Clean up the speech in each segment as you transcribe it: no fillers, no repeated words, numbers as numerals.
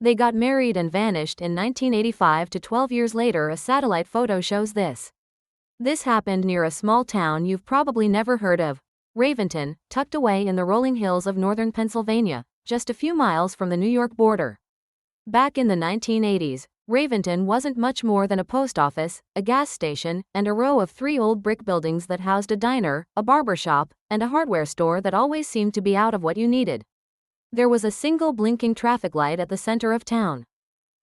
They got married and vanished in 1985 to 12 years later. A satellite photo shows this. This happened near a small town you've probably never heard of, Raventon, tucked away in the rolling hills of northern Pennsylvania, just a few miles from the New York border. Back in the 1980s, Raventon wasn't much more than a post office, a gas station, and a row of 3 old brick buildings that housed a diner, a barber shop, and a hardware store that always seemed to be out of what you needed. There was a single blinking traffic light at the center of town.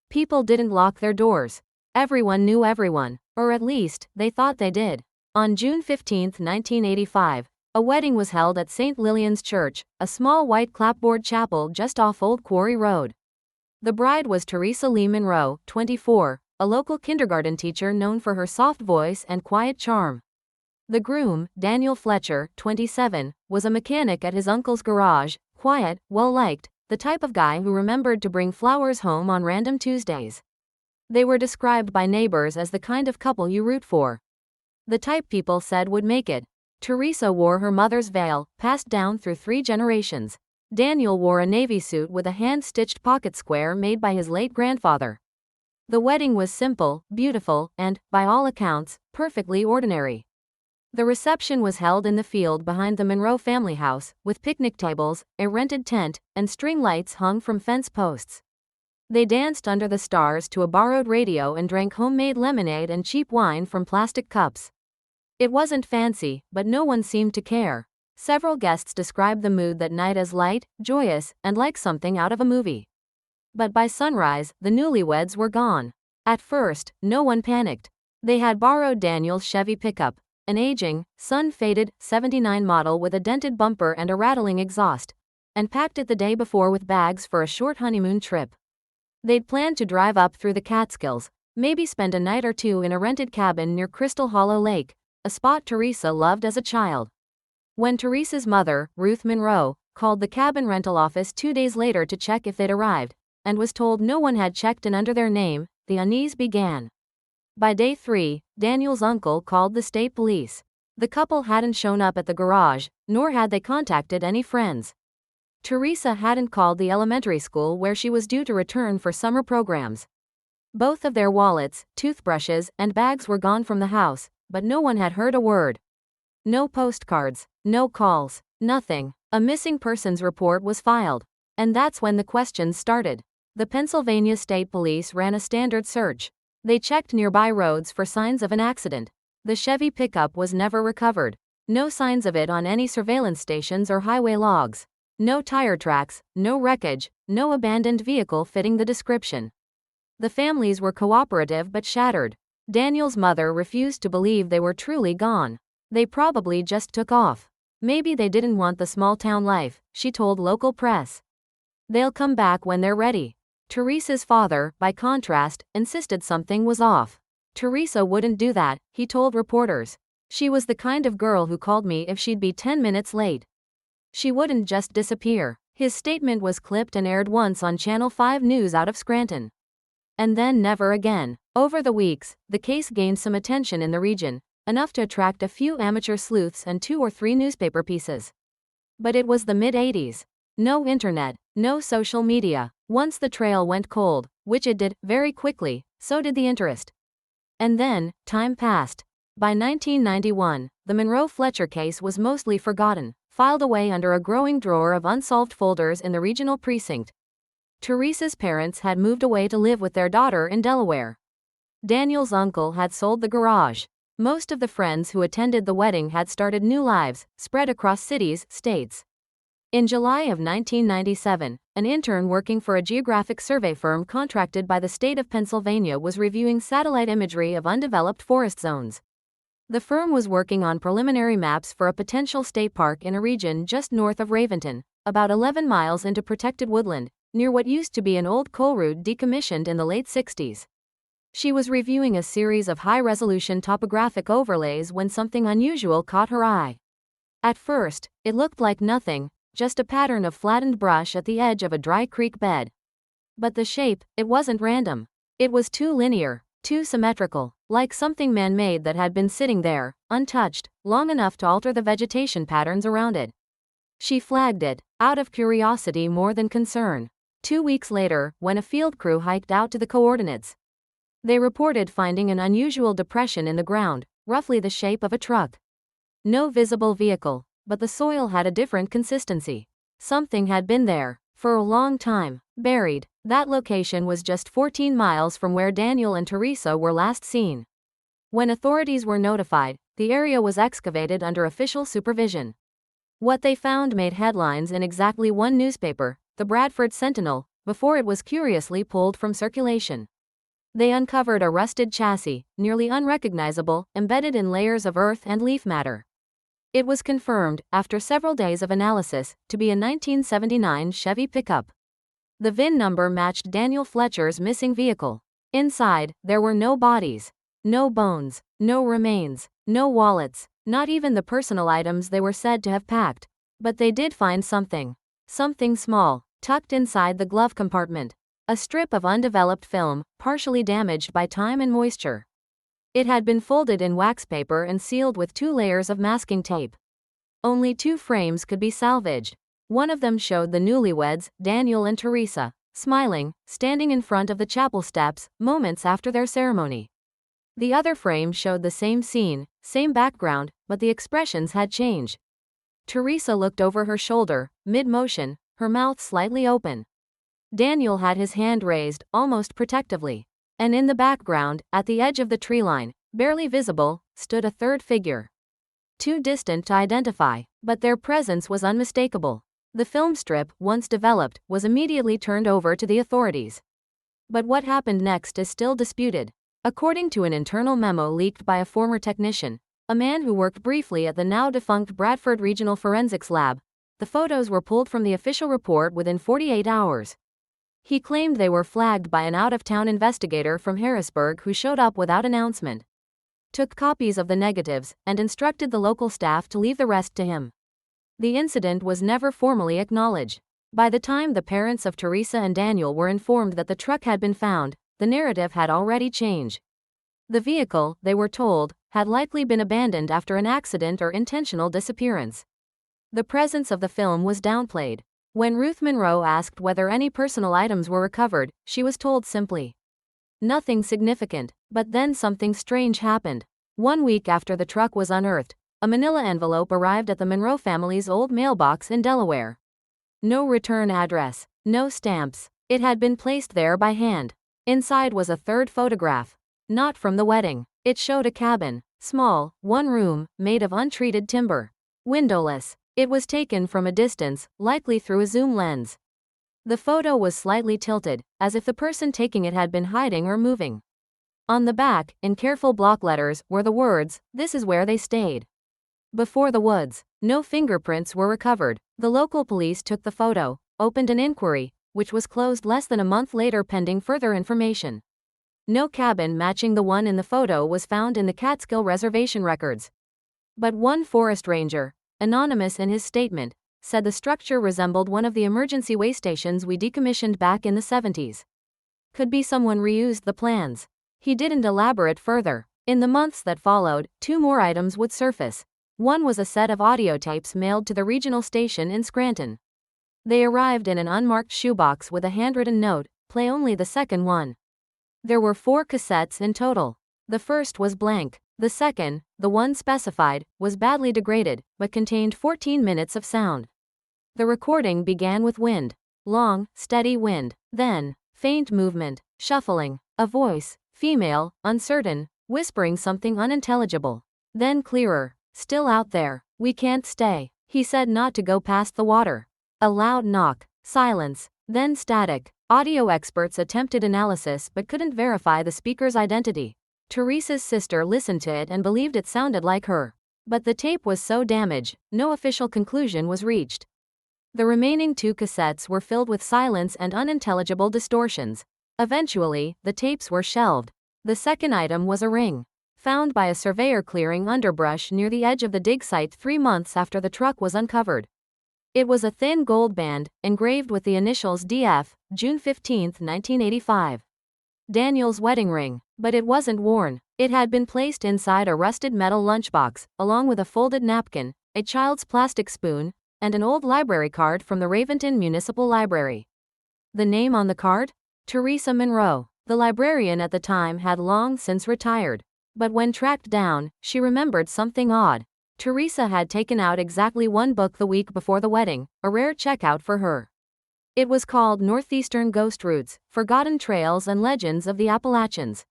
People didn't lock their doors. Everyone knew everyone, or at least, they thought they did. On June 15, 1985, a wedding was held at St. Lillian's Church, a small white clapboard chapel just off Old Quarry Road. The bride was Teresa Lee Monroe, 24, a local kindergarten teacher known for her soft voice and quiet charm. The groom, Daniel Fletcher, 27, was a mechanic at his uncle's garage, quiet, well-liked, the type of guy who remembered to bring flowers home on random Tuesdays. They were described by neighbors as the kind of couple you root for. The type people said would make it. Teresa wore her mother's veil, passed down through 3 generations. Daniel wore a navy suit with a hand-stitched pocket square made by his late grandfather. The wedding was simple, beautiful, and, by all accounts, perfectly ordinary. The reception was held in the field behind the Monroe family house, with picnic tables, a rented tent, and string lights hung from fence posts. They danced under the stars to a borrowed radio and drank homemade lemonade and cheap wine from plastic cups. It wasn't fancy, but no one seemed to care. Several guests described the mood that night as light, joyous, and like something out of a movie. But by sunrise, the newlyweds were gone. At first, no one panicked. They had borrowed Daniel's Chevy pickup, an aging, sun-faded, 79 model with a dented bumper and a rattling exhaust, and packed it the day before with bags for a short honeymoon trip. They'd planned to drive up through the Catskills, maybe spend a night or 2 in a rented cabin near Crystal Hollow Lake, a spot Teresa loved as a child. When Teresa's mother, Ruth Monroe, called the cabin rental office 2 days later to check if they'd arrived, and was told no one had checked in under their name, the unease began. By day 3, Daniel's uncle called the state police. The couple hadn't shown up at the garage, nor had they contacted any friends. Teresa hadn't called the elementary school where she was due to return for summer programs. Both of their wallets, toothbrushes, and bags were gone from the house, but no one had heard a word. No postcards, no calls, nothing. A missing persons report was filed. And that's when the questions started. The Pennsylvania State Police ran a standard search. They checked nearby roads for signs of an accident. The Chevy pickup was never recovered. No signs of it on any surveillance stations or highway logs. No tire tracks, no wreckage, no abandoned vehicle fitting the description. The families were cooperative but shattered. Daniel's mother refused to believe they were truly gone. They probably just took off. Maybe they didn't want the small-town life, she told local press. They'll come back when they're ready. Teresa's father, by contrast, insisted something was off. Teresa wouldn't do that, he told reporters. She was the kind of girl who called me if she'd be 10 minutes late. She wouldn't just disappear. His statement was clipped and aired once on Channel 5 News out of Scranton. And then never again. Over the weeks, the case gained some attention in the region, enough to attract a few amateur sleuths and 2 or 3 newspaper pieces. But it was the mid-80s. No internet, no social media. Once the trail went cold, which it did, very quickly, so did the interest. And then, time passed. By 1991, the Monroe-Fletcher case was mostly forgotten, filed away under a growing drawer of unsolved folders in the regional precinct. Teresa's parents had moved away to live with their daughter in Delaware. Daniel's uncle had sold the garage. Most of the friends who attended the wedding had started new lives, spread across cities, states. In July of 1997, an intern working for a geographic survey firm contracted by the state of Pennsylvania was reviewing satellite imagery of undeveloped forest zones. The firm was working on preliminary maps for a potential state park in a region just north of Raventon, about 11 miles into protected woodland, near what used to be an old coal route decommissioned in the late 60s. She was reviewing a series of high-resolution topographic overlays when something unusual caught her eye. At first, it looked like nothing, just a pattern of flattened brush at the edge of a dry creek bed. But the shape, it wasn't random. It was too linear, too symmetrical, like something man-made that had been sitting there, untouched, long enough to alter the vegetation patterns around it. She flagged it, out of curiosity more than concern. 2 weeks later, when a field crew hiked out to the coordinates, they reported finding an unusual depression in the ground, roughly the shape of a truck. No visible vehicle, but the soil had a different consistency. Something had been there, for a long time, buried. That location was just 14 miles from where Daniel and Teresa were last seen. When authorities were notified, the area was excavated under official supervision. What they found made headlines in exactly one newspaper, the Bradford Sentinel, before it was curiously pulled from circulation. They uncovered a rusted chassis, nearly unrecognizable, embedded in layers of earth and leaf matter. It was confirmed, after several days of analysis, to be a 1979 Chevy pickup. The VIN number matched Daniel Fletcher's missing vehicle. Inside, there were no bodies, no bones, no remains, no wallets, not even the personal items they were said to have packed. But they did find something. Something small, tucked inside the glove compartment. A strip of undeveloped film, partially damaged by time and moisture. It had been folded in wax paper and sealed with 2 layers of masking tape. Only 2 frames could be salvaged. One of them showed the newlyweds, Daniel and Teresa, smiling, standing in front of the chapel steps, moments after their ceremony. The other frame showed the same scene, same background, but the expressions had changed. Teresa looked over her shoulder, mid-motion, her mouth slightly open. Daniel had his hand raised, almost protectively. And in the background, at the edge of the tree line, barely visible, stood a third figure. Too distant to identify, but their presence was unmistakable. The film strip, once developed, was immediately turned over to the authorities. But what happened next is still disputed. According to an internal memo leaked by a former technician, a man who worked briefly at the now-defunct Bradford Regional Forensics Lab, the photos were pulled from the official report within 48 hours. He claimed they were flagged by an out-of-town investigator from Harrisburg who showed up without announcement, took copies of the negatives, and instructed the local staff to leave the rest to him. The incident was never formally acknowledged. By the time the parents of Teresa and Daniel were informed that the truck had been found, the narrative had already changed. The vehicle, they were told, had likely been abandoned after an accident or intentional disappearance. The presence of the film was downplayed. When Ruth Monroe asked whether any personal items were recovered, she was told simply, "Nothing significant." But then something strange happened. 1 week after the truck was unearthed, a manila envelope arrived at the Monroe family's old mailbox in Delaware. No return address, no stamps. It had been placed there by hand. Inside was a third photograph. Not from the wedding. It showed a cabin, small, 1 room, made of untreated timber. Windowless. It was taken from a distance, likely through a zoom lens. The photo was slightly tilted, as if the person taking it had been hiding or moving. On the back, in careful block letters, were the words, "This is where they stayed." Before the woods. No fingerprints were recovered. The local police took the photo, opened an inquiry, which was closed less than a month later pending further information. No cabin matching the one in the photo was found in the Catskill Reservation records. But one forest ranger, anonymous in his statement, said the structure resembled one of the emergency way stations we decommissioned back in the 70s. Could be someone reused the plans. He didn't elaborate further. In the months that followed, 2 more items would surface. One was a set of audio tapes mailed to the regional station in Scranton. They arrived in an unmarked shoebox with a handwritten note, "Play only the second one." There were 4 cassettes in total. The first was blank. The second, the one specified, was badly degraded, but contained 14 minutes of sound. The recording began with wind. Long, steady wind. Then, faint movement, shuffling. A voice, female, uncertain, whispering something unintelligible. Then clearer. "Still out there. We can't stay." He said not to go past the water. A loud knock. Silence. Then static. Audio experts attempted analysis but couldn't verify the speaker's identity. Teresa's sister listened to it and believed it sounded like her. But the tape was so damaged, no official conclusion was reached. The remaining 2 cassettes were filled with silence and unintelligible distortions. Eventually, the tapes were shelved. The second item was a ring, found by a surveyor clearing underbrush near the edge of the dig site 3 months after the truck was uncovered. It was a thin gold band, engraved with the initials DF, June 15, 1985. Daniel's wedding ring, but it wasn't worn. It had been placed inside a rusted metal lunchbox, along with a folded napkin, a child's plastic spoon, and an old library card from the Raventon Municipal Library. The name on the card? Teresa Monroe. The librarian at the time had long since retired. But when tracked down, she remembered something odd. Teresa had taken out exactly one book the week before the wedding, a rare checkout for her. It was called Northeastern Ghost Routes, Forgotten Trails and Legends of the Appalachians.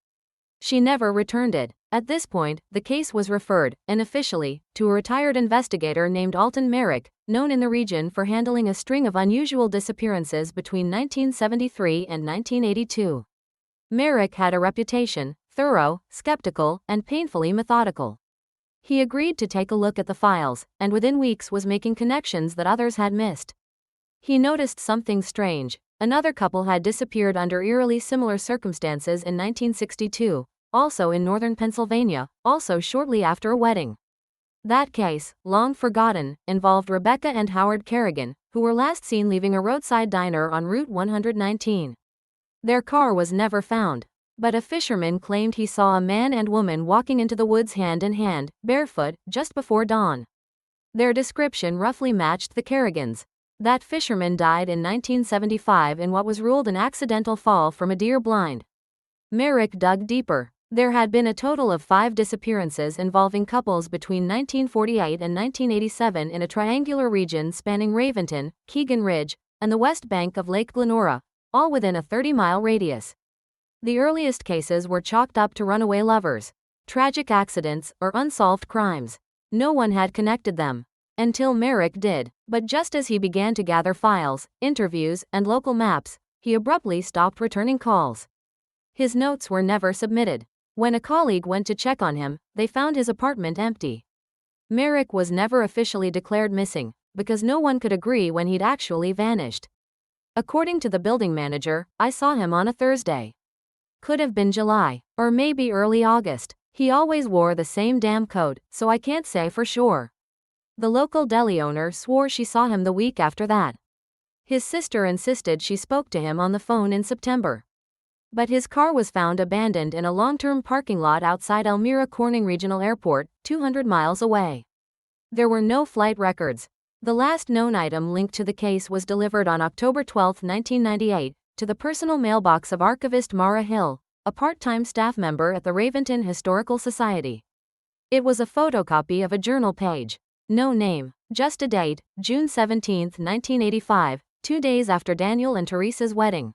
She never returned it. At this point, the case was referred, unofficially, to a retired investigator named Alton Merrick, known in the region for handling a string of unusual disappearances between 1973 and 1982. Merrick had a reputation: thorough, skeptical, and painfully methodical. He agreed to take a look at the files, and within weeks was making connections that others had missed. He noticed something strange. Another couple had disappeared under eerily similar circumstances in 1962, also in northern Pennsylvania, also shortly after a wedding. That case, long forgotten, involved Rebecca and Howard Kerrigan, who were last seen leaving a roadside diner on Route 119. Their car was never found, but a fisherman claimed he saw a man and woman walking into the woods hand in hand, barefoot, just before dawn. Their description roughly matched the Kerrigans'. That fisherman died in 1975 in what was ruled an accidental fall from a deer blind. Merrick dug deeper. There had been a total of 5 disappearances involving couples between 1948 and 1987 in a triangular region spanning Raventon, Keegan Ridge, and the west bank of Lake Glenora, all within a 30-mile radius. The earliest cases were chalked up to runaway lovers, tragic accidents, or unsolved crimes. No one had connected them. Until Merrick did. But just as he began to gather files, interviews, and local maps, he abruptly stopped returning calls. His notes were never submitted. When a colleague went to check on him, they found his apartment empty. Merrick was never officially declared missing, because no one could agree when he'd actually vanished. According to the building manager, "I saw him on a Thursday. Could have been July, or maybe early August. He always wore the same damn coat, so I can't say for sure." The local deli owner swore she saw him the week after that. His sister insisted she spoke to him on the phone in September. But his car was found abandoned in a long-term parking lot outside Elmira Corning Regional Airport, 200 miles away. There were no flight records. The last known item linked to the case was delivered on October 12, 1998, to the personal mailbox of archivist Mara Hill, a part-time staff member at the Raventon Historical Society. It was a photocopy of a journal page. No name, just a date, June 17, 1985, 2 days after Daniel and Teresa's wedding.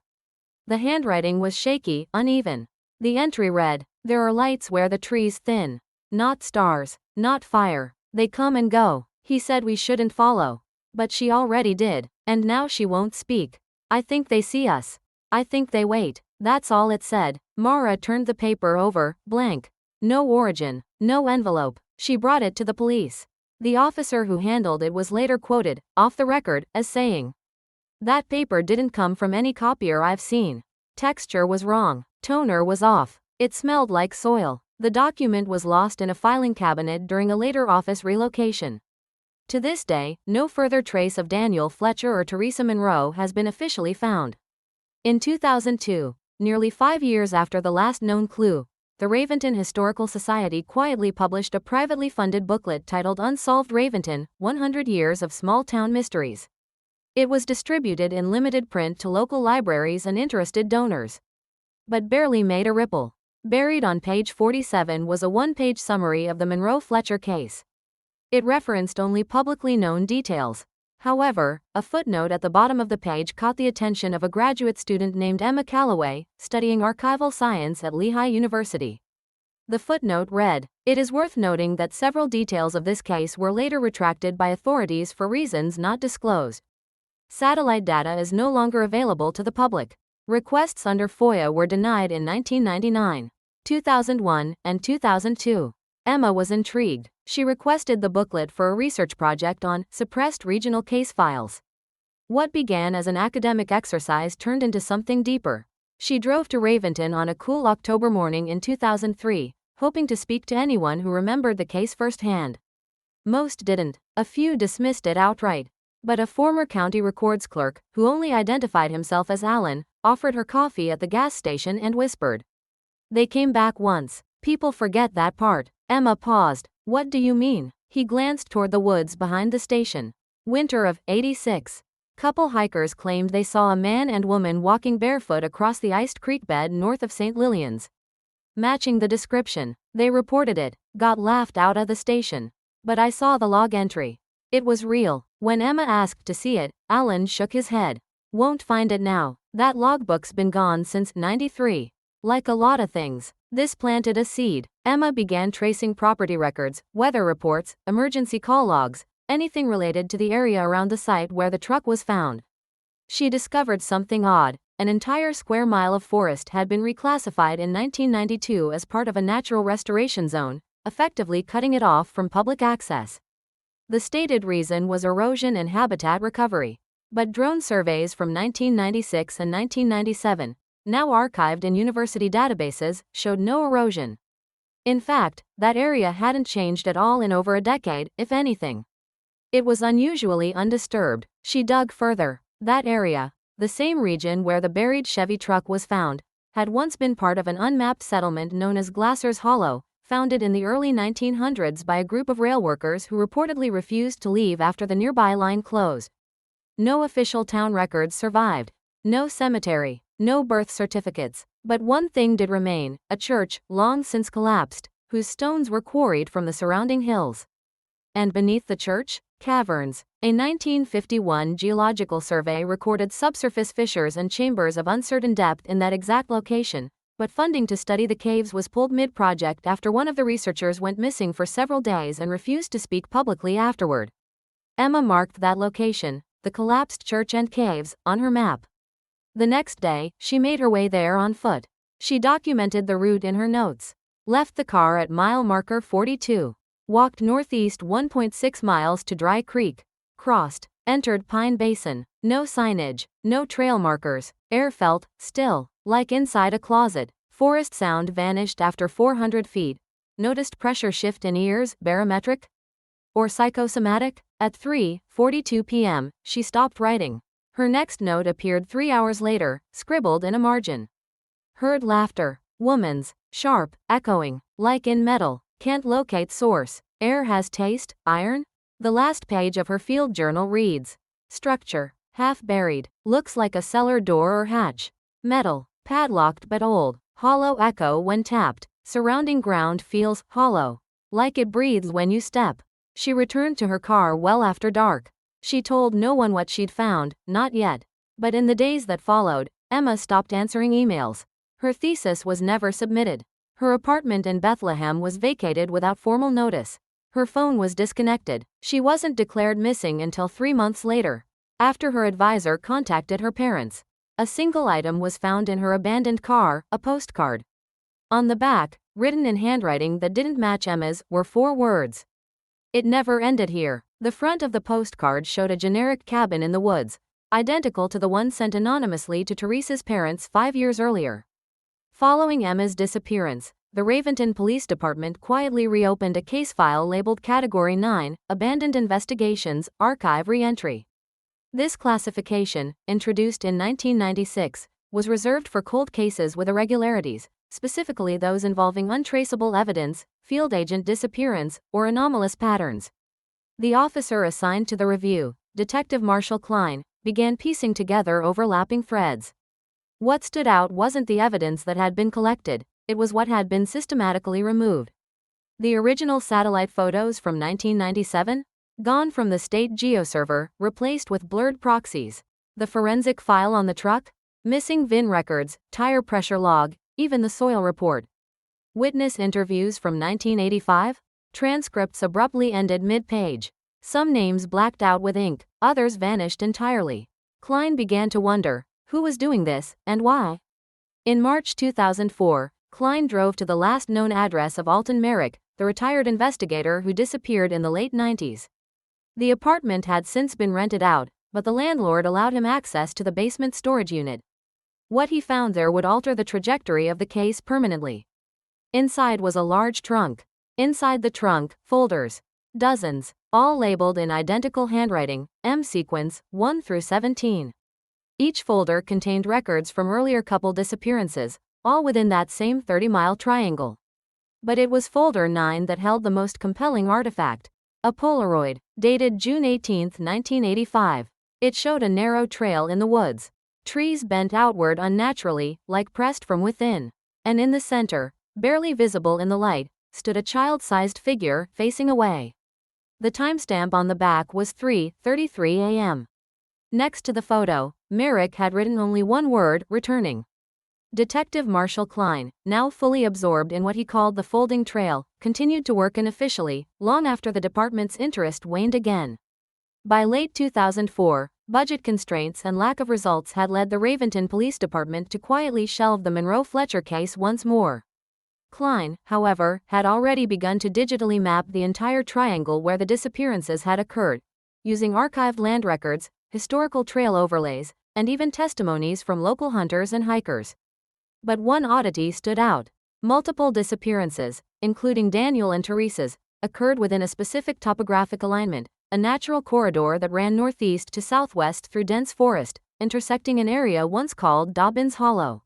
The handwriting was shaky, uneven. The entry read, "There are lights where the trees thin. Not stars, not fire. They come and go. He said we shouldn't follow. But she already did, and now she won't speak. I think they see us. I think they wait." That's all it said. Mara turned the paper over, blank. No origin, no envelope. She brought it to the police. The officer who handled it was later quoted, off the record, as saying, "That paper didn't come from any copier I've seen. Texture was wrong. Toner was off. It smelled like soil." The document was lost in a filing cabinet during a later office relocation. To this day, no further trace of Daniel Fletcher or Teresa Monroe has been officially found. In 2002, nearly 5 years after the last known clue, the Raventon Historical Society quietly published a privately funded booklet titled Unsolved Raventon: 100 Years of Small-Town Mysteries. It was distributed in limited print to local libraries and interested donors, but barely made a ripple. Buried on page 47 was a one-page summary of the Monroe-Fletcher case. It referenced only publicly known details. However, a footnote at the bottom of the page caught the attention of a graduate student named Emma Calloway, studying archival science at Lehigh University. The footnote read, "It is worth noting that several details of this case were later retracted by authorities for reasons not disclosed. Satellite data is no longer available to the public. Requests under FOIA were denied in 1999, 2001, and 2002. Emma was intrigued. She requested the booklet for a research project on suppressed regional case files. What began as an academic exercise turned into something deeper. She drove to Raventon on a cool October morning in 2003, hoping to speak to anyone who remembered the case firsthand. Most didn't. A few dismissed it outright. But a former county records clerk, who only identified himself as Alan, offered her coffee at the gas station and whispered. They came back once. People forget that part. Emma paused. What do you mean? He glanced toward the woods behind the station. Winter of '86. Couple hikers claimed they saw a man and woman walking barefoot across the iced creek bed north of St. Lilians. Matching the description, they reported it, got laughed out of the station. But I saw the log entry. It was real. When Emma asked to see it, Alan shook his head. Won't find it now. That logbook's been gone since '93. Like a lot of things, this planted a seed. Emma began tracing property records, weather reports, emergency call logs, anything related to the area around the site where the truck was found. She discovered something odd. An entire square mile of forest had been reclassified in 1992 as part of a natural restoration zone, effectively cutting it off from public access. The stated reason was erosion and habitat recovery. But drone surveys from 1996 and 1997, now archived in university databases, showed no erosion. In fact, that area hadn't changed at all in over a decade, if anything. It was unusually undisturbed. She dug further. That area, the same region where the buried Chevy truck was found, had once been part of an unmapped settlement known as Glasser's Hollow, founded in the early 1900s by a group of rail workers who reportedly refused to leave after the nearby line closed. No official town records survived. No cemetery. No birth certificates. But one thing did remain, a church, long since collapsed, whose stones were quarried from the surrounding hills. And beneath the church? Caverns. A 1951 geological survey recorded subsurface fissures and chambers of uncertain depth in that exact location, but funding to study the caves was pulled mid-project after one of the researchers went missing for several days and refused to speak publicly afterward. Emma marked that location, the collapsed church and caves, on her map. The next day, she made her way there on foot. She documented the route in her notes. Left the car at mile marker 42. Walked northeast 1.6 miles to Dry Creek. Crossed. Entered Pine Basin. No signage. No trail markers. Air felt still, like inside a closet. Forest sound vanished after 400 feet. Noticed pressure shift in ears, barometric? Or psychosomatic? At 3:42 p.m., she stopped writing. Her next note appeared 3 hours later, scribbled in a margin. Heard laughter. Woman's. Sharp. Echoing. Like in metal. Can't locate source. Air has taste. Iron? The last page of her field journal reads. Structure. Half buried. Looks like a cellar door or hatch. Metal. Padlocked but old. Hollow echo when tapped. Surrounding ground feels hollow. Like it breathes when you step. She returned to her car well after dark. She told no one what she'd found, not yet. But in the days that followed, Emma stopped answering emails. Her thesis was never submitted. Her apartment in Bethlehem was vacated without formal notice. Her phone was disconnected. She wasn't declared missing until 3 months later, after her advisor contacted her parents. A single item was found in her abandoned car, a postcard. On the back, written in handwriting that didn't match Emma's, were 4 words. It never ended here. The front of the postcard showed a generic cabin in the woods, identical to the one sent anonymously to Teresa's parents 5 years earlier. Following Emma's disappearance, the Raventon Police Department quietly reopened a case file labeled Category 9, Abandoned Investigations, Archive Reentry. This classification, introduced in 1996, was reserved for cold cases with irregularities, specifically those involving untraceable evidence, field agent disappearance, or anomalous patterns. The officer assigned to the review, Detective Marshall Klein, began piecing together overlapping threads. What stood out wasn't the evidence that had been collected, it was what had been systematically removed. The original satellite photos from 1997? Gone from the state geoserver, replaced with blurred proxies. The forensic file on the truck? Missing VIN records, tire pressure log, even the soil report. Witness interviews from 1985? Transcripts abruptly ended mid-page. Some names blacked out with ink, others vanished entirely. Klein began to wonder, who was doing this, and why? In March 2004, Klein drove to the last known address of Alton Merrick, the retired investigator who disappeared in the late 90s. The apartment had since been rented out, but the landlord allowed him access to the basement storage unit. What he found there would alter the trajectory of the case permanently. Inside was a large trunk. Inside the trunk, folders. Dozens, all labeled in identical handwriting, M sequence, 1 through 17. Each folder contained records from earlier couple disappearances, all within that same 30-mile triangle. But it was folder 9 that held the most compelling artifact. A Polaroid, dated June 18, 1985. It showed a narrow trail in the woods. Trees bent outward unnaturally, like pressed from within. And in the center, barely visible in the light, stood a child-sized figure, facing away. The timestamp on the back was 3:33 a.m. Next to the photo, Merrick had written only one word: returning. Detective Marshall Klein, now fully absorbed in what he called the folding trail, continued to work unofficially, long after the department's interest waned again. By late 2004, budget constraints and lack of results had led the Raventon Police Department to quietly shelve the Monroe Fletcher case once more. Klein, however, had already begun to digitally map the entire triangle where the disappearances had occurred, using archived land records, historical trail overlays, and even testimonies from local hunters and hikers. But one oddity stood out. Multiple disappearances, including Daniel and Teresa's, occurred within a specific topographic alignment, a natural corridor that ran northeast to southwest through dense forest, intersecting an area once called Dobbins Hollow.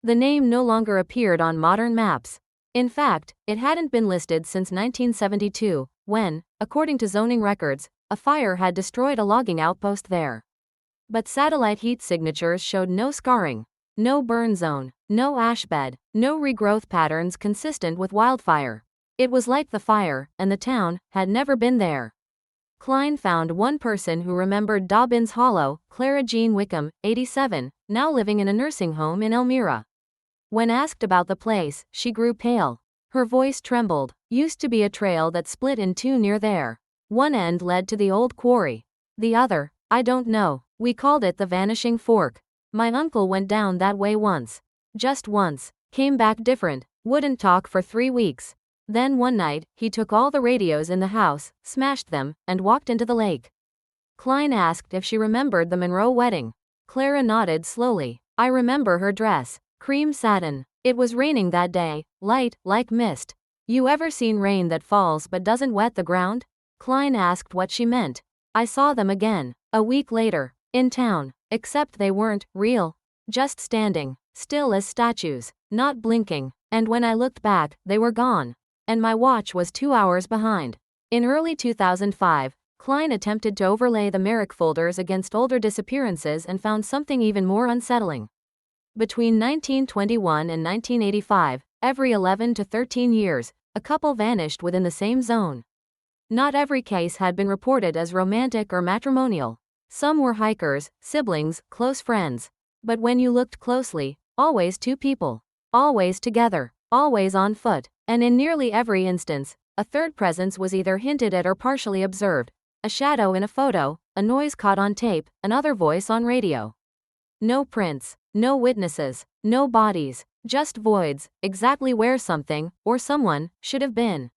The name no longer appeared on modern maps. In fact, it hadn't been listed since 1972, when, according to zoning records, a fire had destroyed a logging outpost there. But satellite heat signatures showed no scarring, no burn zone, no ash bed, no regrowth patterns consistent with wildfire. It was like the fire, and the town, had never been there. Klein found one person who remembered Dobbins Hollow, Clara Jean Wickham, 87, now living in a nursing home in Elmira. When asked about the place, she grew pale. Her voice trembled. Used to be a trail that split in two near there. One end led to the old quarry. The other, I don't know. We called it the Vanishing Fork. My uncle went down that way once. Just once. Came back different. Wouldn't talk for 3 weeks. Then one night, he took all the radios in the house, smashed them, and walked into the lake. Klein asked if she remembered the Monroe wedding. Clara nodded slowly. I remember her dress. Cream satin. It was raining that day, light, like mist. You ever seen rain that falls but doesn't wet the ground? Klein asked what she meant. I saw them again, a week later, in town, except they weren't real. Just standing, still as statues, not blinking, and when I looked back, they were gone. And my watch was 2 hours behind. In early 2005, Klein attempted to overlay the Merrick folders against older disappearances and found something even more unsettling. Between 1921 and 1985, every 11 to 13 years, a couple vanished within the same zone. Not every case had been reported as romantic or matrimonial. Some were hikers, siblings, close friends. But when you looked closely, always two people. Always together. Always on foot. And in nearly every instance, a third presence was either hinted at or partially observed. A shadow in a photo, a noise caught on tape, another voice on radio. No prints, no witnesses, no bodies, just voids, exactly where something, or someone, should have been.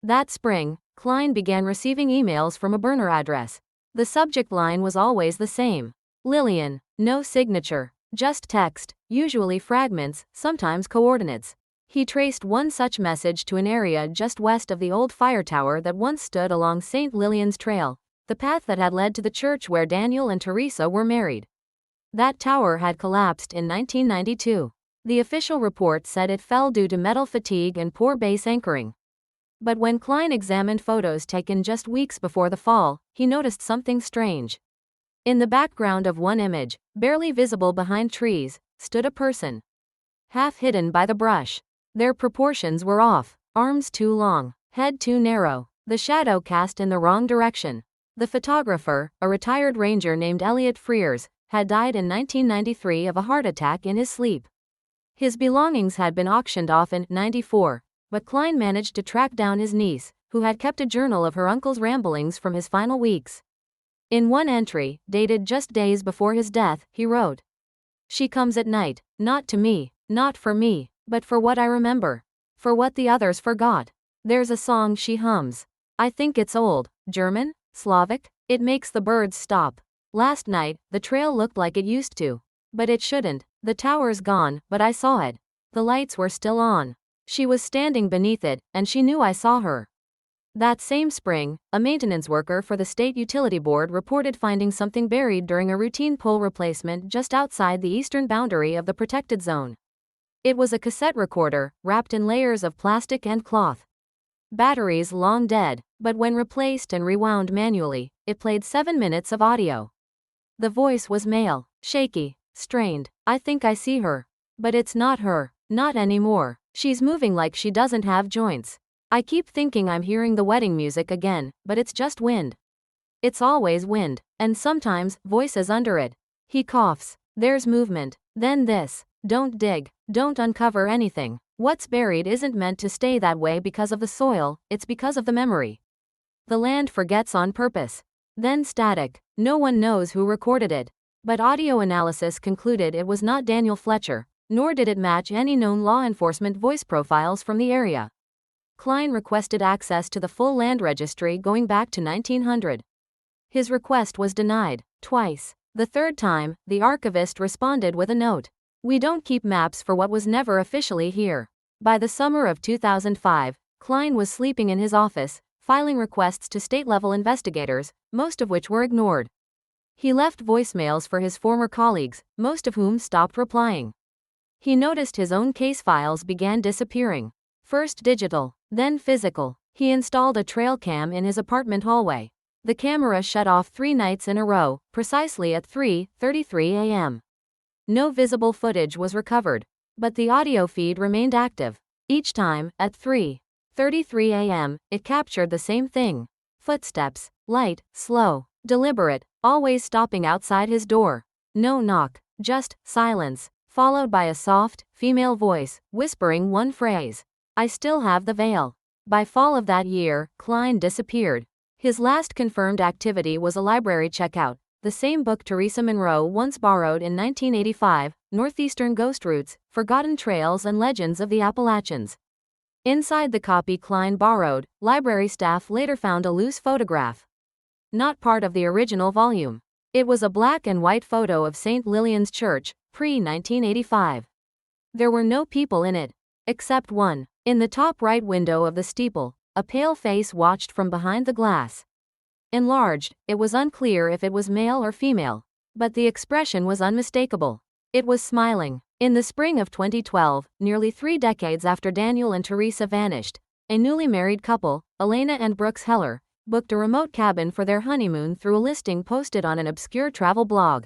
That spring, Klein began receiving emails from a burner address. The subject line was always the same. Lillian, no signature, just text, usually fragments, sometimes coordinates. He traced one such message to an area just west of the old fire tower that once stood along St. Lillian's Trail, the path that had led to the church where Daniel and Teresa were married. That tower had collapsed in 1992. The official report said it fell due to metal fatigue and poor base anchoring. But when Klein examined photos taken just weeks before the fall, he noticed something strange. In the background of one image, barely visible behind trees, stood a person. Half hidden by the brush. Their proportions were off, arms too long, head too narrow, the shadow cast in the wrong direction. The photographer, a retired ranger named Elliot Frears, had died in 1993 of a heart attack in his sleep. His belongings had been auctioned off in '94, but Klein managed to track down his niece, who had kept a journal of her uncle's ramblings from his final weeks. In one entry, dated just days before his death, he wrote, "She comes at night, not to me, not for me, but for what I remember. For what the others forgot. There's a song she hums. I think it's old, German, Slavic. It makes the birds stop. Last night, the trail looked like it used to. But it shouldn't. The tower's gone, but I saw it. The lights were still on. She was standing beneath it, and she knew I saw her." That same spring, a maintenance worker for the State Utility Board reported finding something buried during a routine pole replacement just outside the eastern boundary of the protected zone. It was a cassette recorder, wrapped in layers of plastic and cloth. Batteries long dead, but when replaced and rewound manually, it played 7 minutes of audio. The voice was male, shaky, strained. I think I see her. But it's not her. Not anymore. She's moving like she doesn't have joints. I keep thinking I'm hearing the wedding music again, but it's just wind. It's always wind, and sometimes voices under it. He coughs. There's movement. Then this. Don't dig. Don't uncover anything. What's buried isn't meant to stay that way because of the soil, it's because of the memory. The land forgets on purpose. Then static. No one knows who recorded it. But audio analysis concluded it was not Daniel Fletcher, nor did it match any known law enforcement voice profiles from the area. Klein requested access to the full land registry going back to 1900. His request was denied, twice. The third time, the archivist responded with a note. We don't keep maps for what was never officially here. By the summer of 2005, Klein was sleeping in his office, filing requests to state-level investigators, most of which were ignored. He left voicemails for his former colleagues, most of whom stopped replying. He noticed his own case files began disappearing. First digital, then physical. He installed a trail cam in his apartment hallway. The camera shut off 3 nights in a row, precisely at 3:33 a.m. No visible footage was recovered, but the audio feed remained active. Each time, at 3:33 a.m., it captured the same thing. Footsteps, light, slow, deliberate, always stopping outside his door. No knock, just silence, followed by a soft, female voice, whispering one phrase. I still have the veil. By fall of that year, Klein disappeared. His last confirmed activity was a library checkout, the same book Teresa Monroe once borrowed in 1985, Northeastern Ghost Routes, Forgotten Trails and Legends of the Appalachians. Inside the copy Klein borrowed, library staff later found a loose photograph. Not part of the original volume. It was a black and white photo of St. Lillian's Church, pre-1985. There were no people in it. Except one. In the top right window of the steeple, a pale face watched from behind the glass. Enlarged, it was unclear if it was male or female, but the expression was unmistakable. It was smiling. In the spring of 2012, nearly 3 decades after Daniel and Teresa vanished, a newly married couple, Elena and Brooks Heller, booked a remote cabin for their honeymoon through a listing posted on an obscure travel blog.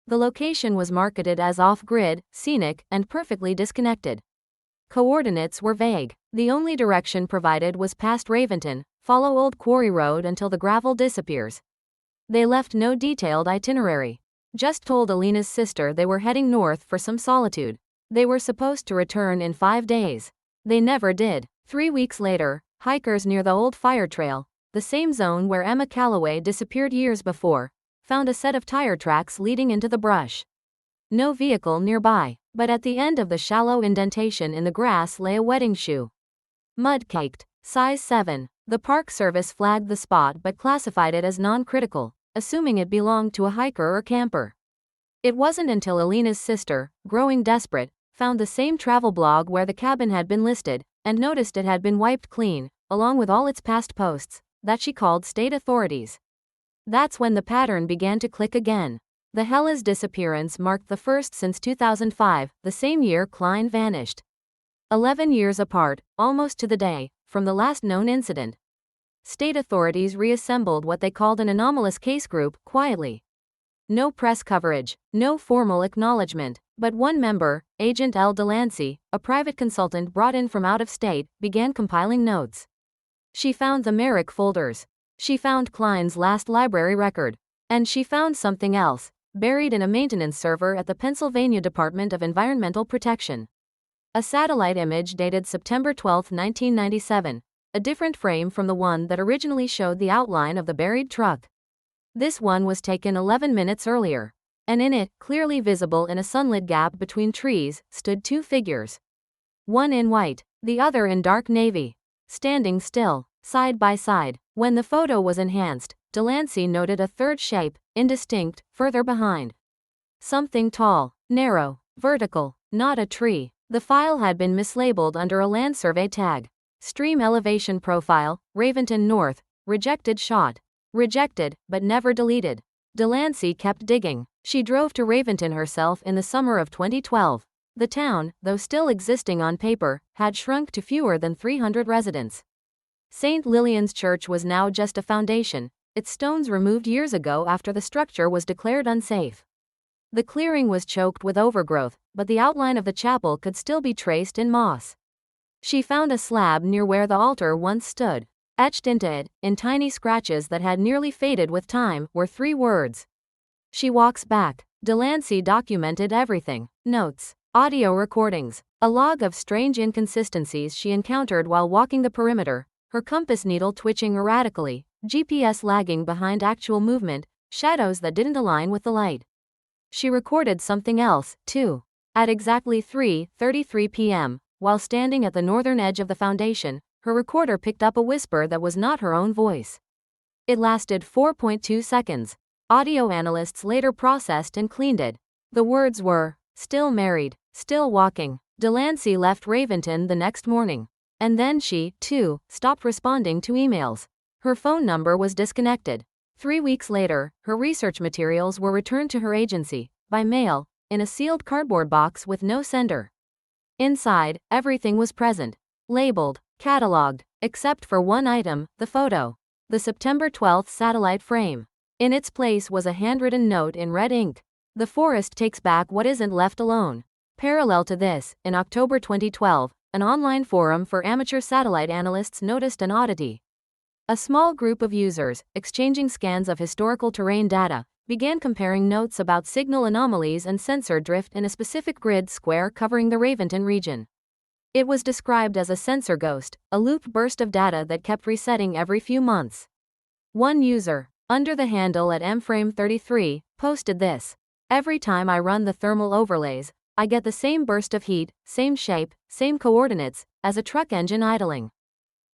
The location was marketed as off-grid, scenic, and perfectly disconnected. Coordinates were vague. The only direction provided was past Raventon, follow Old Quarry Road until the gravel disappears. They left no detailed itinerary. Just told Elena's sister they were heading north for some solitude. They were supposed to return in 5 days. They never did. 3 weeks later, hikers near the old fire trail, the same zone where Emma Calloway disappeared years before, found a set of tire tracks leading into the brush. No vehicle nearby, but at the end of the shallow indentation in the grass lay a wedding shoe. Mud-caked, size 7. The Park Service flagged the spot but classified it as non-critical, assuming it belonged to a hiker or camper. It wasn't until Elena's sister, growing desperate, found the same travel blog where the cabin had been listed, and noticed it had been wiped clean, along with all its past posts, that she called state authorities. That's when the pattern began to click again. The Hella's disappearance marked the first since 2005, the same year Klein vanished. 11 years apart, almost to the day, from the last known incident. State authorities reassembled what they called an anomalous case group, quietly. No press coverage, no formal acknowledgement, but one member, Agent L. Delancey, a private consultant brought in from out of state, began compiling notes. She found the Merrick folders. She found Klein's last library record. And she found something else, buried in a maintenance server at the Pennsylvania Department of Environmental Protection. A satellite image dated September 12, 1997, a different frame from the one that originally showed the outline of the buried truck. This one was taken 11 minutes earlier, and in it, clearly visible in a sunlit gap between trees, stood 2 figures. One in white, the other in dark navy, standing still, side by side. When the photo was enhanced, Delancey noted a third shape, indistinct, further behind. Something tall, narrow, vertical, not a tree. The file had been mislabeled under a land survey tag. Stream elevation profile, Raventon North, rejected shot. Rejected, but never deleted. Delancey kept digging. She drove to Raventon herself in the summer of 2012. The town, though still existing on paper, had shrunk to fewer than 300 residents. St. Lillian's Church was now just a foundation, its stones removed years ago after the structure was declared unsafe. The clearing was choked with overgrowth, but the outline of the chapel could still be traced in moss. She found a slab near where the altar once stood. Etched into it, in tiny scratches that had nearly faded with time, were 3 words. She walks back. Delancey documented everything: notes, audio recordings, a log of strange inconsistencies she encountered while walking the perimeter, her compass needle twitching erratically, GPS lagging behind actual movement, shadows that didn't align with the light. She recorded something else, too. At exactly 3:33 p.m., while standing at the northern edge of the foundation, her recorder picked up a whisper that was not her own voice. It lasted 4.2 seconds. Audio analysts later processed and cleaned it. The words were, "Still married, still walking." Delancey left Raventon the next morning. And then she, too, stopped responding to emails. Her phone number was disconnected. 3 weeks later, her research materials were returned to her agency, by mail, in a sealed cardboard box with no sender. Inside, everything was present. Labeled, catalogued, except for one item, the photo. The September 12 satellite frame. In its place was a handwritten note in red ink. "The forest takes back what isn't left alone." Parallel to this, in October 2012, an online forum for amateur satellite analysts noticed an oddity. A small group of users, exchanging scans of historical terrain data, began comparing notes about signal anomalies and sensor drift in a specific grid square covering the Raventon region. It was described as a sensor ghost, a looped burst of data that kept resetting every few months. One user, under the handle at mframe33, posted this: "Every time I run the thermal overlays, I get the same burst of heat, same shape, same coordinates, as a truck engine idling.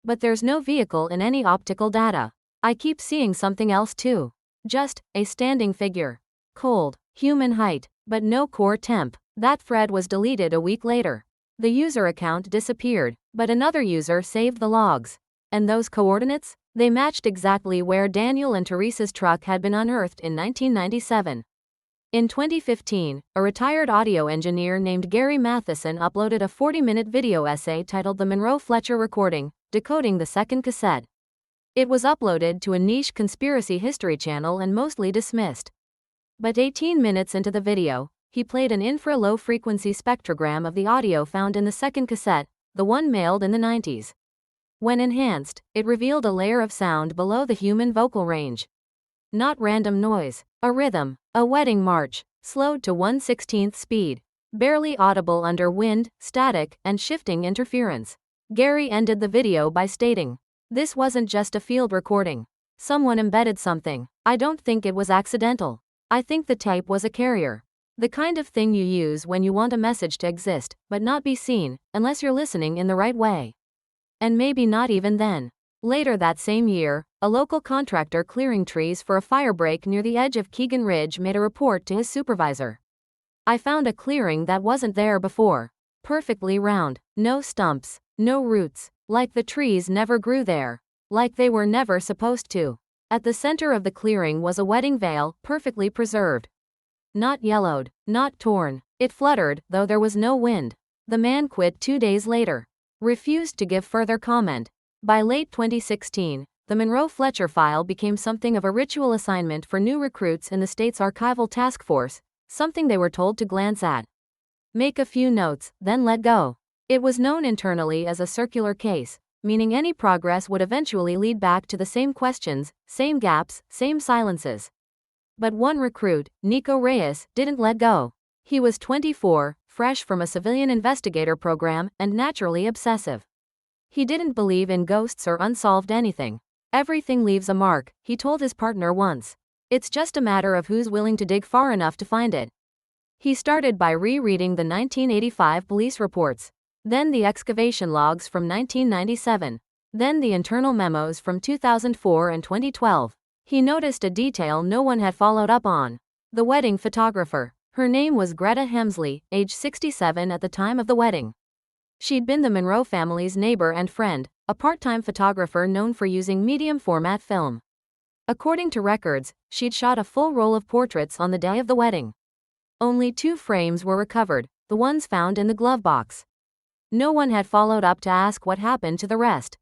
But there's no vehicle in any optical data. I keep seeing something else too. Just a standing figure. Cold, human height, but no core temp." That thread was deleted a week later. The user account disappeared, but another user saved the logs. And those coordinates? They matched exactly where Daniel and Teresa's truck had been unearthed in 1997. In 2015, a retired audio engineer named Gary Matheson uploaded a 40-minute video essay titled The Monroe Fletcher Recording, Decoding the Second Cassette. It was uploaded to a niche conspiracy history channel and mostly dismissed. But 18 minutes into the video, he played an infra-low frequency spectrogram of the audio found in the second cassette, the one mailed in the 90s. When enhanced, it revealed a layer of sound below the human vocal range. Not random noise, a rhythm, a wedding march, slowed to 1/16th speed, barely audible under wind, static, and shifting interference. Gary ended the video by stating, "This wasn't just a field recording. Someone embedded something. I don't think it was accidental. I think the tape was a carrier. The kind of thing you use when you want a message to exist, but not be seen, unless you're listening in the right way. And maybe not even then." Later that same year, a local contractor clearing trees for a firebreak near the edge of Keegan Ridge made a report to his supervisor. "I found a clearing that wasn't there before. Perfectly round, no stumps, no roots, like the trees never grew there. Like they were never supposed to. At the center of the clearing was a wedding veil, perfectly preserved. Not yellowed, not torn. It fluttered, though there was no wind." The man quit 2 days later. Refused to give further comment. By late 2016, the Monroe Fletcher file became something of a ritual assignment for new recruits in the state's archival task force, something they were told to glance at. Make a few notes, then let go. It was known internally as a circular case, meaning any progress would eventually lead back to the same questions, same gaps, same silences. But one recruit, Nico Reyes, didn't let go. He was 24, fresh from a civilian investigator program, and naturally obsessive. He didn't believe in ghosts or unsolved anything. "Everything leaves a mark," he told his partner once. "It's just a matter of who's willing to dig far enough to find it." He started by rereading the 1985 police reports, then the excavation logs from 1997, then the internal memos from 2004 and 2012. He noticed a detail no one had followed up on. The wedding photographer. Her name was Greta Hemsley, age 67 at the time of the wedding. She'd been the Monroe family's neighbor and friend, a part-time photographer known for using medium-format film. According to records, she'd shot a full roll of portraits on the day of the wedding. Only 2 frames were recovered, the ones found in the glove box. No one had followed up to ask what happened to the rest.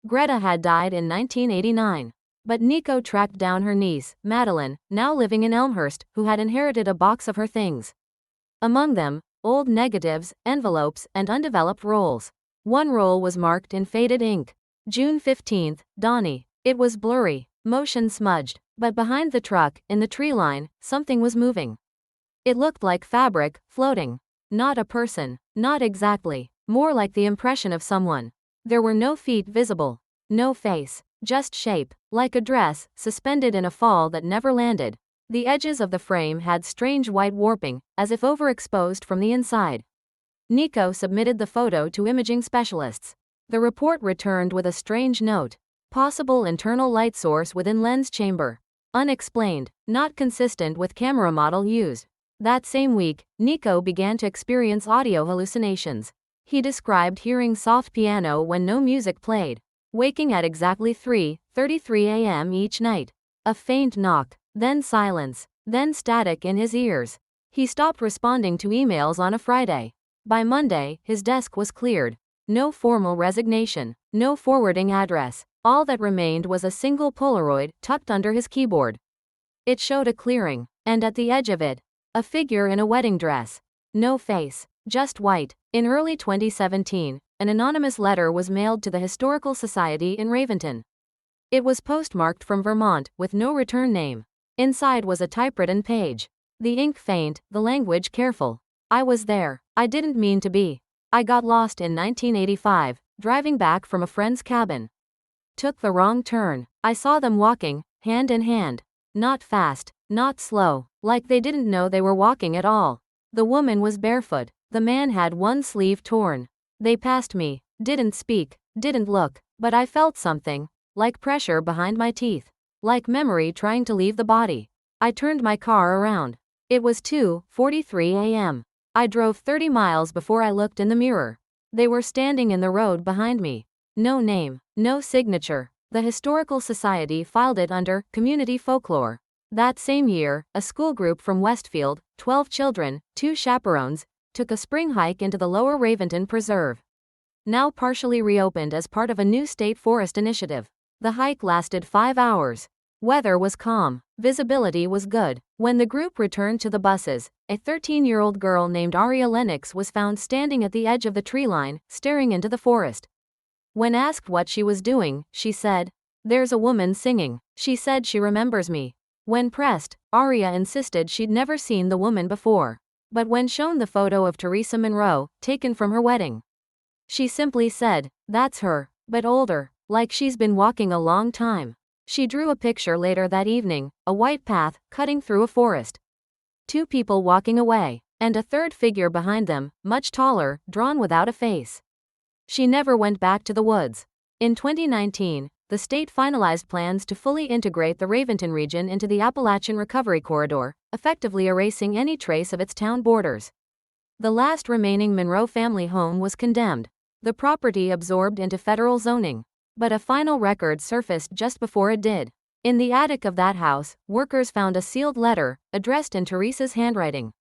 Greta had died in 1989. But Nico tracked down her niece, Madeline, now living in Elmhurst, who had inherited a box of her things. Among them, old negatives, envelopes, and undeveloped rolls. One roll was marked in faded ink. June 15th, Donnie. It was blurry, motion smudged, but behind the truck, in the tree line, something was moving. It looked like fabric, floating. Not a person, not exactly, more like the impression of someone. There were no feet visible, no face, just shape, like a dress, suspended in a fall that never landed. The edges of the frame had strange white warping, as if overexposed from the inside. Nico submitted the photo to imaging specialists. The report returned with a strange note. Possible internal light source within lens chamber. Unexplained, not consistent with camera model used. That same week, Nico began to experience audio hallucinations. He described hearing soft piano when no music played, waking at exactly 3:33 a.m. each night. A faint knock, then silence, then static in his ears. He stopped responding to emails on a Friday. By Monday, his desk was cleared. No formal resignation, no forwarding address. All that remained was a single Polaroid tucked under his keyboard. It showed a clearing, and at the edge of it, a figure in a wedding dress. No face, just white. In early 2017, an anonymous letter was mailed to the Historical Society in Raventon. It was postmarked from Vermont, with no return name. Inside was a typewritten page. The ink faint, the language careful. I was there. I didn't mean to be. I got lost in 1985, driving back from a friend's cabin. Took the wrong turn. I saw them walking, hand in hand. Not fast, not slow, like they didn't know they were walking at all. The woman was barefoot. The man had one sleeve torn. They passed me, didn't speak, didn't look, but I felt something, like pressure behind my teeth, like memory trying to leave the body. I turned my car around. It was 2:43 a.m. I drove 30 miles before I looked in the mirror. They were standing in the road behind me. No name, no signature. The Historical Society filed it under Community Folklore. That same year, a school group from Westfield, 12 children, 2 chaperones, took a spring hike into the Lower Raventon Preserve. Now partially reopened as part of a new state forest initiative. The hike lasted 5 hours. Weather was calm. Visibility was good. When the group returned to the buses, a 13-year-old girl named Aria Lennox was found standing at the edge of the tree line, staring into the forest. When asked what she was doing, she said, "There's a woman singing. She said she remembers me." When pressed, Aria insisted she'd never seen the woman before. But when shown the photo of Teresa Monroe, taken from her wedding, she simply said, "That's her, but older, like she's been walking a long time." She drew a picture later that evening, a white path, cutting through a forest. 2 people walking away, and a third figure behind them, much taller, drawn without a face. She never went back to the woods. In 2019, the state finalized plans to fully integrate the Raventon region into the Appalachian Recovery Corridor, effectively erasing any trace of its town borders. The last remaining Monroe family home was condemned. The property absorbed into federal zoning. But a final record surfaced just before it did. In the attic of that house, workers found a sealed letter, addressed in Teresa's handwriting.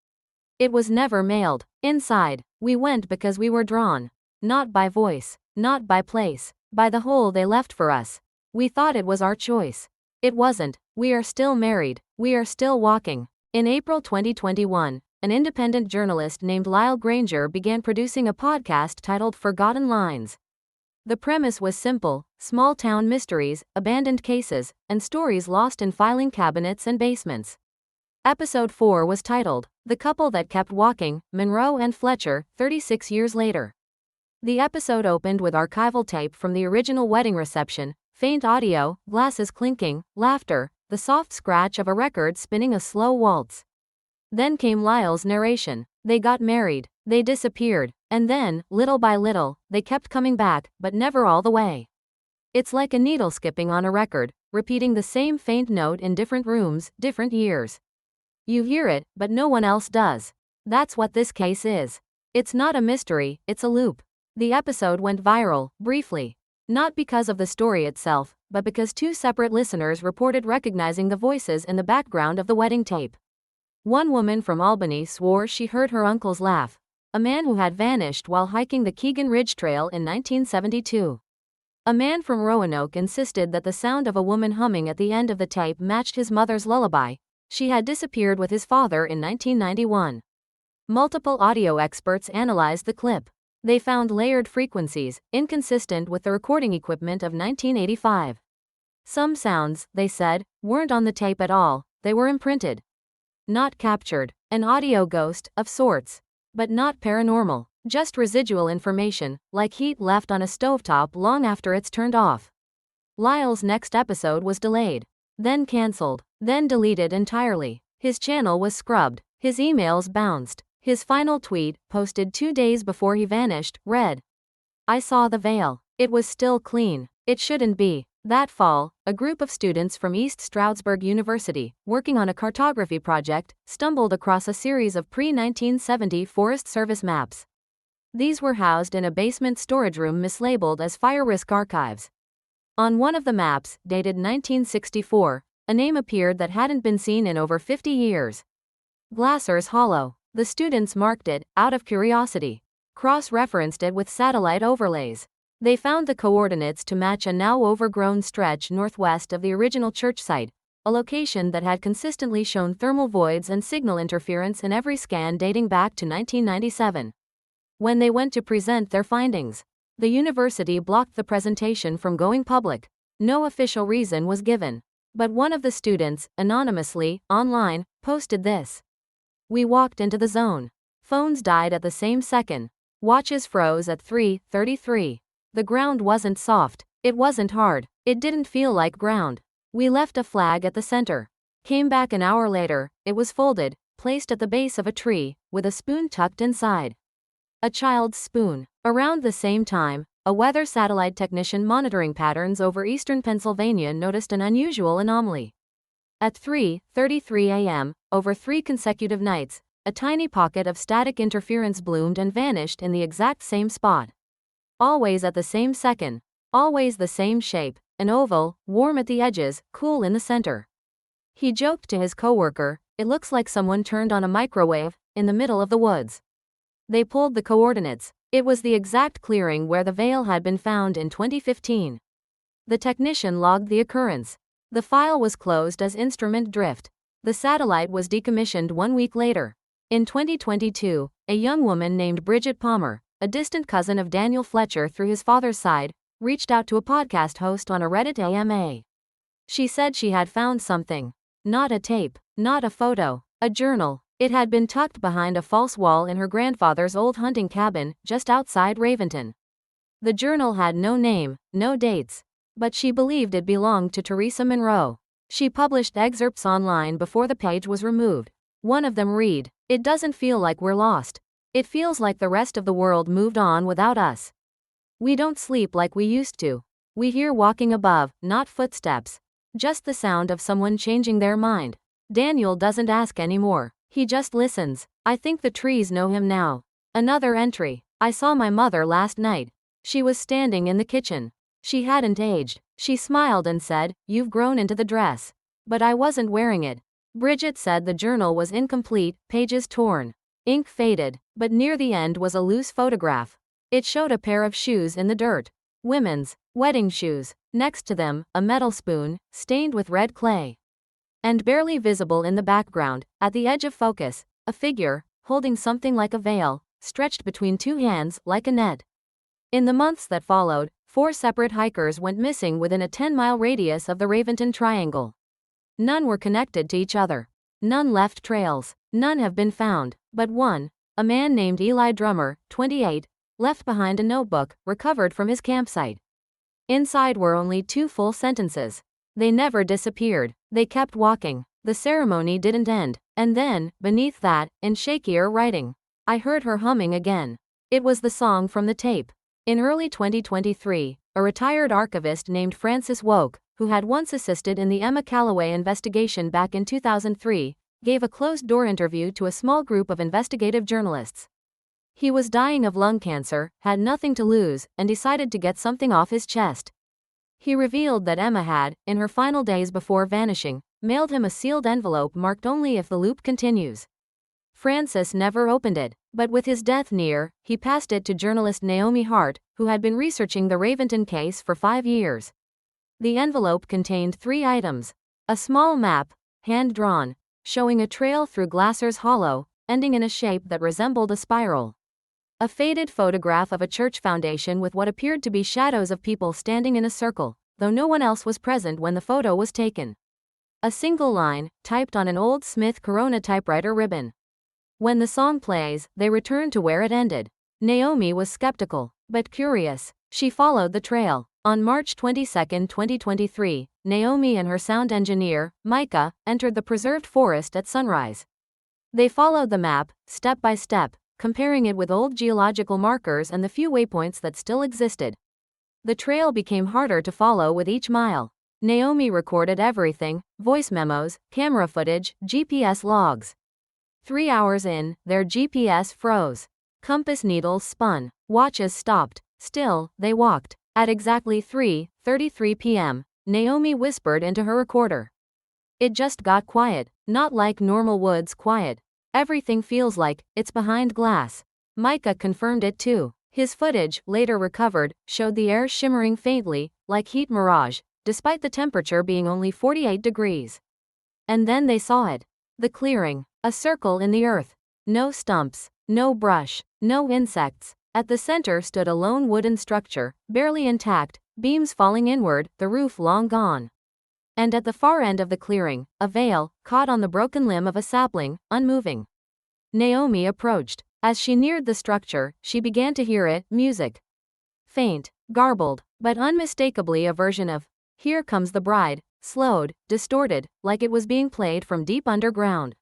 It was never mailed. Inside, we went because we were drawn. Not by voice, not by place, by the hole they left for us. We thought it was our choice. It wasn't. We are still married. We are still walking. In April 2021, an independent journalist named Lyle Granger began producing a podcast titled Forgotten Lines. The premise was simple: small-town mysteries, abandoned cases, and stories lost in filing cabinets and basements. Episode 4 was titled, "The Couple That Kept Walking, Monroe and Fletcher, 36 Years Later." The episode opened with archival tape from the original wedding reception, faint audio, glasses clinking, laughter, the soft scratch of a record spinning a slow waltz. Then came Lyle's narration. They got married, they disappeared, and then, little by little, they kept coming back, but never all the way. It's like a needle skipping on a record, repeating the same faint note in different rooms, different years. You hear it, but no one else does. That's what this case is. It's not a mystery, it's a loop. The episode went viral, briefly. Not because of the story itself, but because 2 separate listeners reported recognizing the voices in the background of the wedding tape. One woman from Albany swore she heard her uncle's laugh, a man who had vanished while hiking the Keegan Ridge Trail in 1972. A man from Roanoke insisted that the sound of a woman humming at the end of the tape matched his mother's lullaby. She had disappeared with his father in 1991. Multiple audio experts analyzed the clip. They found layered frequencies, inconsistent with the recording equipment of 1985. Some sounds, they said, weren't on the tape at all, they were imprinted. Not captured. An audio ghost, of sorts. But not paranormal. Just residual information, like heat left on a stovetop long after it's turned off. Lyle's next episode was delayed. Then cancelled. Then deleted entirely. His channel was scrubbed. His emails bounced. His final tweet, posted 2 days before he vanished, read, "I saw the veil. It was still clean. It shouldn't be." That fall, a group of students from East Stroudsburg University, working on a cartography project, stumbled across a series of pre-1970 Forest Service maps. These were housed in a basement storage room mislabeled as Fire Risk Archives. On one of the maps, dated 1964, a name appeared that hadn't been seen in over 50 years. Glassers Hollow. The students marked it, out of curiosity. Cross-referenced it with satellite overlays. They found the coordinates to match a now overgrown stretch northwest of the original church site, a location that had consistently shown thermal voids and signal interference in every scan dating back to 1997. When they went to present their findings, the university blocked the presentation from going public. No official reason was given. But one of the students, anonymously, online, posted this. "We walked into the zone. Phones died at the same second. Watches froze at 3:33. The ground wasn't soft. It wasn't hard. It didn't feel like ground. We left a flag at the center. Came back an hour later, it was folded, placed at the base of a tree, with a spoon tucked inside. A child's spoon." Around the same time, a weather satellite technician monitoring patterns over eastern Pennsylvania noticed an unusual anomaly. At 3:33 a.m., over 3 consecutive nights, a tiny pocket of static interference bloomed and vanished in the exact same spot. Always at the same second. Always the same shape, an oval, warm at the edges, cool in the center. He joked to his coworker, "It looks like someone turned on a microwave, in the middle of the woods." They pulled the coordinates. It was the exact clearing where the veil had been found in 2015. The technician logged the occurrence. The file was closed as instrument drift. The satellite was decommissioned 1 week later. In 2022, a young woman named Bridget Palmer, a distant cousin of Daniel Fletcher through his father's side, reached out to a podcast host on a Reddit AMA. She said she had found something. Not a tape, not a photo, a journal. It had been tucked behind a false wall in her grandfather's old hunting cabin, just outside Raventon. The journal had no name, no dates. But she believed it belonged to Teresa Monroe. She published excerpts online before the page was removed. One of them read, "It doesn't feel like we're lost. It feels like the rest of the world moved on without us. We don't sleep like we used to. We hear walking above, not footsteps. Just the sound of someone changing their mind. Daniel doesn't ask anymore. He just listens. I think the trees know him now." Another entry. "I saw my mother last night. She was standing in the kitchen. She hadn't aged. She smiled and said, 'You've grown into the dress.' But I wasn't wearing it." Bridget said the journal was incomplete, pages torn. Ink faded, but near the end was a loose photograph. It showed a pair of shoes in the dirt. Women's, wedding shoes. Next to them, a metal spoon, stained with red clay. And barely visible in the background, at the edge of focus, a figure, holding something like a veil, stretched between 2 hands, like a net. In the months that followed, 4 separate hikers went missing within a 10-mile radius of the Raventon Triangle. None were connected to each other. None left trails. None have been found, but one, a man named Eli Drummer, 28, left behind a notebook, recovered from his campsite. Inside were only 2 full sentences. They never disappeared. They kept walking. The ceremony didn't end. And then, beneath that, in shakier writing, "I heard her humming again." It was the song from the tape. In early 2023, a retired archivist named Francis Woke, who had once assisted in the Emma Calloway investigation back in 2003, gave a closed-door interview to a small group of investigative journalists. He was dying of lung cancer, had nothing to lose, and decided to get something off his chest. He revealed that Emma had, in her final days before vanishing, mailed him a sealed envelope marked "Only if the loop continues." Francis never opened it, but with his death near, he passed it to journalist Naomi Hart, who had been researching the Raventon case for 5 years. The envelope contained 3 items: a small map, hand-drawn, showing a trail through Glasser's Hollow, ending in a shape that resembled a spiral. A faded photograph of a church foundation with what appeared to be shadows of people standing in a circle, though no one else was present when the photo was taken. A single line, typed on an old Smith Corona typewriter ribbon. When the song plays, they return to where it ended. Naomi was skeptical, but curious. She followed the trail. On March 22, 2023, Naomi and her sound engineer, Micah, entered the preserved forest at sunrise. They followed the map, step by step, comparing it with old geological markers and the few waypoints that still existed. The trail became harder to follow with each mile. Naomi recorded everything: voice memos, camera footage, GPS logs. 3 hours in, their GPS froze. Compass needles spun. Watches stopped. Still, they walked. At exactly 3:33 p.m., Naomi whispered into her recorder. It just got quiet, not like normal woods quiet. Everything feels like it's behind glass. Micah confirmed it too. His footage, later recovered, showed the air shimmering faintly, like heat mirage, despite the temperature being only 48 degrees. And then they saw it. The clearing. A circle in the earth. No stumps, no brush, no insects. At the center stood a lone wooden structure, barely intact, beams falling inward, the roof long gone. And at the far end of the clearing, a veil, caught on the broken limb of a sapling, unmoving. Naomi approached. As she neared the structure, she began to hear it, music. Faint, garbled, but unmistakably a version of "Here Comes the Bride," slowed, distorted, like it was being played from deep underground.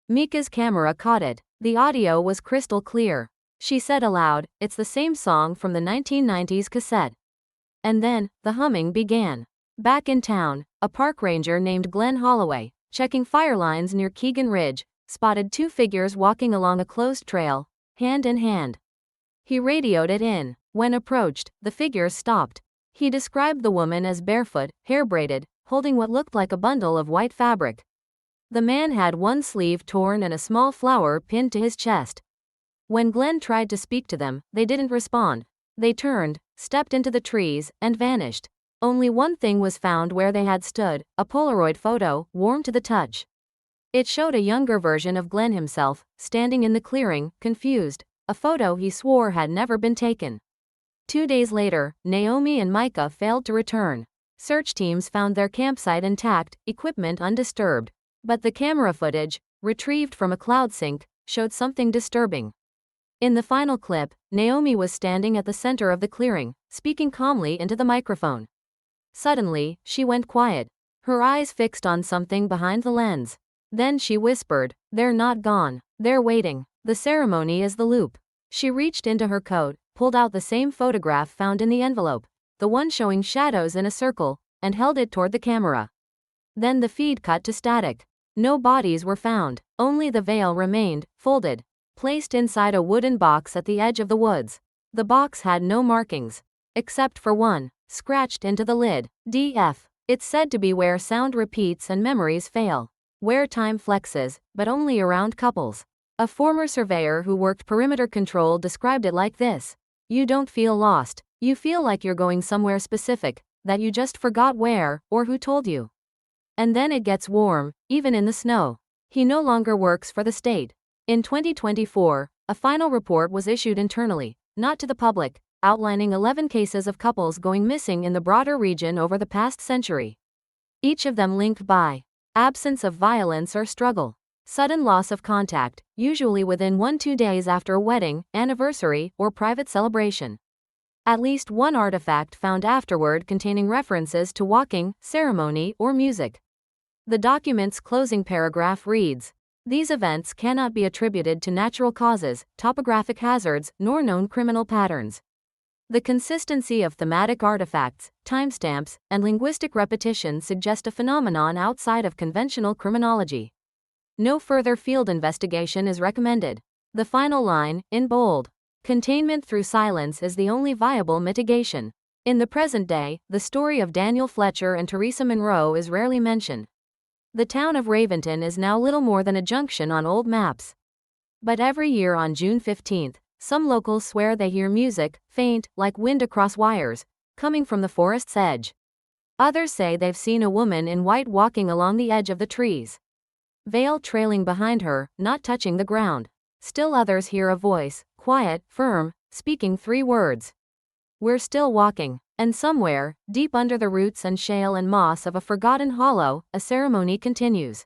Mika's camera caught it. The audio was crystal clear. She said aloud, "It's the same song from the 1990s cassette." And then, the humming began. Back in town, a park ranger named Glenn Holloway, checking fire lines near Keegan Ridge, spotted 2 figures walking along a closed trail, hand in hand. He radioed it in. When approached, the figures stopped. He described the woman as barefoot, hair braided, holding what looked like a bundle of white fabric. The man had one sleeve torn and a small flower pinned to his chest. When Glenn tried to speak to them, they didn't respond. They turned, stepped into the trees, and vanished. Only one thing was found where they had stood: a Polaroid photo, warm to the touch. It showed a younger version of Glenn himself, standing in the clearing, confused, a photo he swore had never been taken. 2 days later, Naomi and Micah failed to return. Search teams found their campsite intact, equipment undisturbed. But the camera footage, retrieved from a cloud sync, showed something disturbing. In the final clip, Naomi was standing at the center of the clearing, speaking calmly into the microphone. Suddenly, she went quiet, her eyes fixed on something behind the lens. Then she whispered, "They're not gone. They're waiting. The ceremony is the loop." She reached into her coat, pulled out the same photograph found in the envelope, the one showing shadows in a circle, and held it toward the camera. Then the feed cut to static. No bodies were found, only the veil remained, folded, placed inside a wooden box at the edge of the woods. The box had no markings, except for one, scratched into the lid. DF. It's said to be where sound repeats and memories fail. Where time flexes, but only around couples. A former surveyor who worked perimeter control described it like this: "You don't feel lost. You feel like you're going somewhere specific, that you just forgot where, or who told you." And then it gets warm, even in the snow. He no longer works for the state. In 2024, a final report was issued internally, not to the public, outlining 11 cases of couples going missing in the broader region over the past century. Each of them linked by absence of violence or struggle, sudden loss of contact, usually within 1-2 days after a wedding, anniversary, or private celebration. At least one artifact found afterward containing references to walking, ceremony, or music. The document's closing paragraph reads, "These events cannot be attributed to natural causes, topographic hazards, nor known criminal patterns. The consistency of thematic artifacts, timestamps, and linguistic repetition suggest a phenomenon outside of conventional criminology. No further field investigation is recommended." The final line, in bold: "Containment through silence is the only viable mitigation." In the present day, the story of Daniel Fletcher and Teresa Monroe is rarely mentioned. The town of Raventon is now little more than a junction on old maps. But every year on June 15th, some locals swear they hear music, faint, like wind across wires, coming from the forest's edge. Others say they've seen a woman in white walking along the edge of the trees, veil trailing behind her, not touching the ground. Still others hear a voice, quiet, firm, speaking 3 words. We're still walking. And somewhere, deep under the roots and shale and moss of a forgotten hollow, a ceremony continues.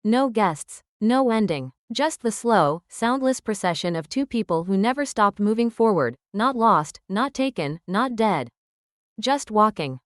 No guests, no ending, just the slow, soundless procession of 2 people who never stopped moving forward, not lost, not taken, not dead. Just walking.